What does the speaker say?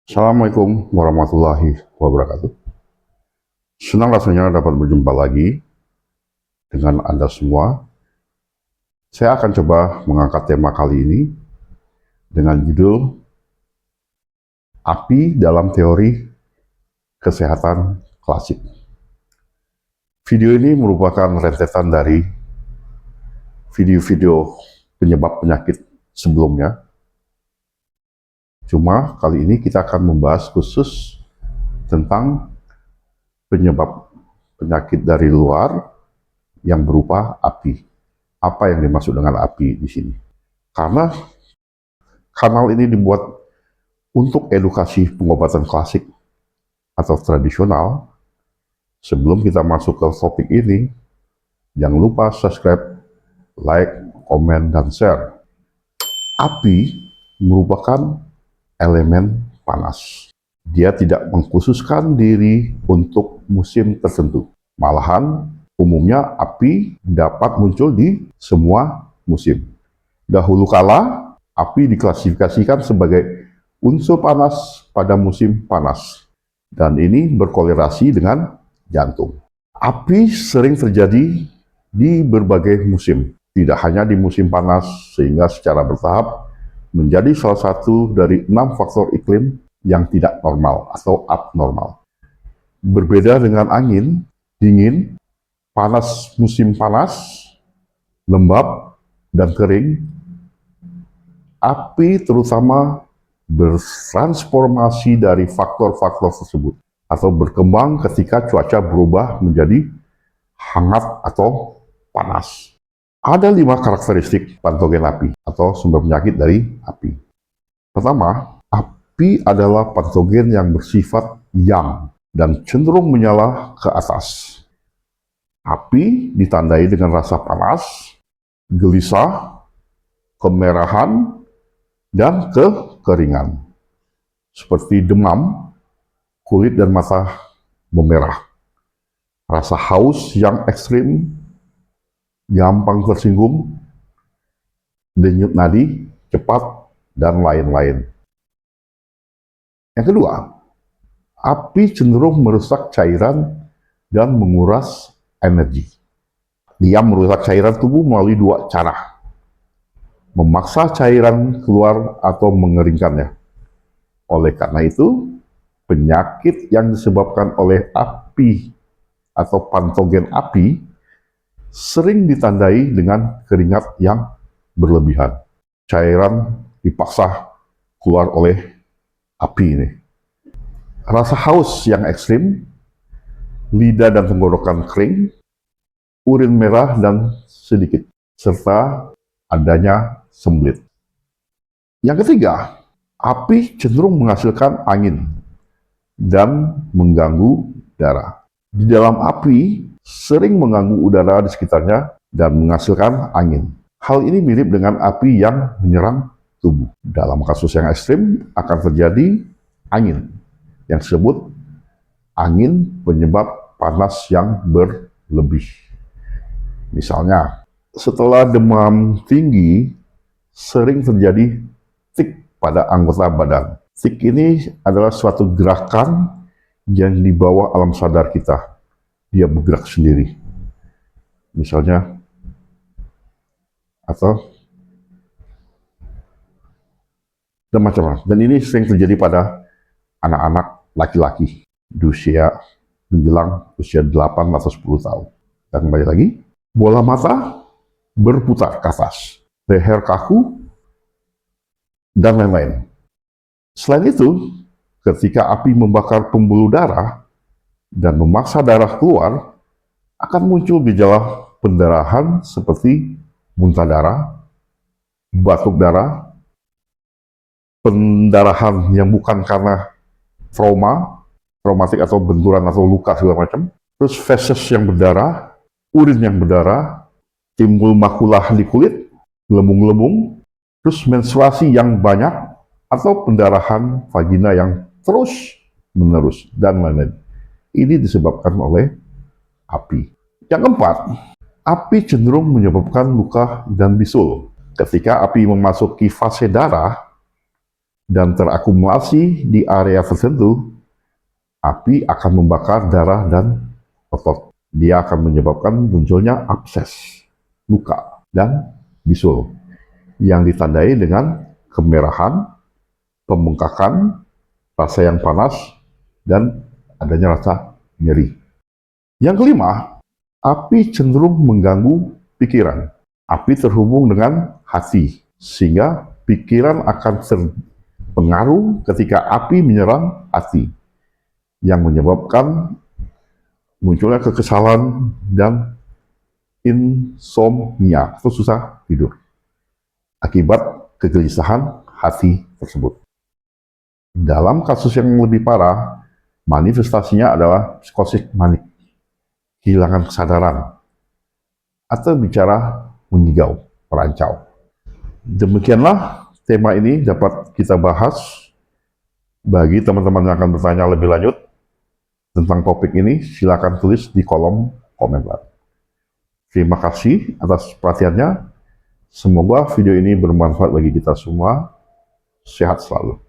Assalamualaikum warahmatullahi wabarakatuh. Senang rasanya dapat berjumpa lagi dengan Anda semua. Saya akan coba mengangkat tema kali ini dengan judul Api dalam Teori Kesehatan Klasik. Video ini merupakan rentetan dari video-video penyebab penyakit sebelumnya. Cuma kali ini kita akan membahas khusus tentang penyebab penyakit dari luar yang berupa api. Apa yang dimaksud dengan api di sini? Karena kanal ini dibuat untuk edukasi pengobatan klasik atau tradisional. Sebelum kita masuk ke topik ini, jangan lupa subscribe, like, komen, dan share. Api merupakan elemen panas. Dia tidak mengkhususkan diri untuk musim tertentu. Malahan, umumnya api dapat muncul di semua musim. Dahulu kala, api diklasifikasikan sebagai unsur panas pada musim panas. Dan ini berkorelasi dengan jantung. Api sering terjadi di berbagai musim. Tidak hanya di musim panas, sehingga secara bertahap menjadi salah satu dari 6 faktor iklim yang tidak normal atau abnormal. Berbeda dengan angin, dingin, panas musim panas, lembab, dan kering, api terutama bertransformasi dari faktor-faktor tersebut atau berkembang ketika cuaca berubah menjadi hangat atau panas. Ada 5 karakteristik patogen api atau sumber penyakit dari api. Pertama, api adalah patogen yang bersifat yang dan cenderung menyala ke atas. Api ditandai dengan rasa panas, gelisah, kemerahan, dan kekeringan. Seperti demam, kulit dan mata memerah. Rasa haus yang ekstrim, gampang tersinggung, denyut nadi cepat, dan lain-lain. Yang kedua, api cenderung merusak cairan dan menguras energi. Dia merusak cairan tubuh melalui 2 cara. Memaksa cairan keluar atau mengeringkannya. Oleh karena itu, penyakit yang disebabkan oleh api atau patogen api sering ditandai dengan keringat yang berlebihan. Cairan dipaksa keluar oleh api ini. Rasa haus yang ekstrim, lidah dan tenggorokan kering, urin merah dan sedikit, serta adanya sembelit. Yang ketiga, api cenderung menghasilkan angin dan mengganggu darah. Di dalam api sering mengganggu udara di sekitarnya dan menghasilkan angin. Hal ini mirip dengan api yang menyerang tubuh. Dalam kasus yang ekstrim akan terjadi angin yang disebut angin penyebab panas yang berlebih. Misalnya, setelah demam tinggi, sering terjadi tik pada anggota badan. Tik ini adalah suatu gerakan yang di bawah alam sadar kita. Dia bergerak sendiri. Misalnya, atau dan macam-macam. Dan ini sering terjadi pada anak-anak laki-laki di usia menjelang usia 8 atau 10 tahun. Dan kembali lagi, bola mata berputar ke atas, leher kaku, dan lain-lain. Selain itu, ketika api membakar pembuluh darah dan memaksa darah keluar, akan muncul gejala pendarahan seperti muntah darah, batuk darah, pendarahan yang bukan karena traumatik atau benturan atau luka segala macam, terus feses yang berdarah, urin yang berdarah, timbul makulah di kulit, gelembung-gelembung, terus menstruasi yang banyak, atau pendarahan vagina yang terus menerus, dan lain-lain. Ini disebabkan oleh api. Yang keempat, api cenderung menyebabkan luka dan bisul. Ketika api memasuki fase darah, dan terakumulasi di area tertentu, api akan membakar darah dan otot. Dia akan menyebabkan munculnya abses, luka, dan bisul yang ditandai dengan kemerahan, pembengkakan, rasa yang panas, dan adanya rasa nyeri. Yang kelima, api cenderung mengganggu pikiran. Api terhubung dengan hati, sehingga pikiran akan terpengaruh ketika api menyerang hati, yang menyebabkan munculnya kekesalan dan insomnia atau susah tidur akibat kegelisahan hati tersebut. Dalam kasus yang lebih parah, manifestasinya adalah psikosis manik, kehilangan kesadaran, atau bicara mengigau, merancau. Demikianlah tema ini dapat kita bahas. Bagi teman-teman yang akan bertanya lebih lanjut tentang topik ini, silakan tulis di kolom komentar. Terima kasih atas perhatiannya. Semoga video ini bermanfaat bagi kita semua. Sehat selalu.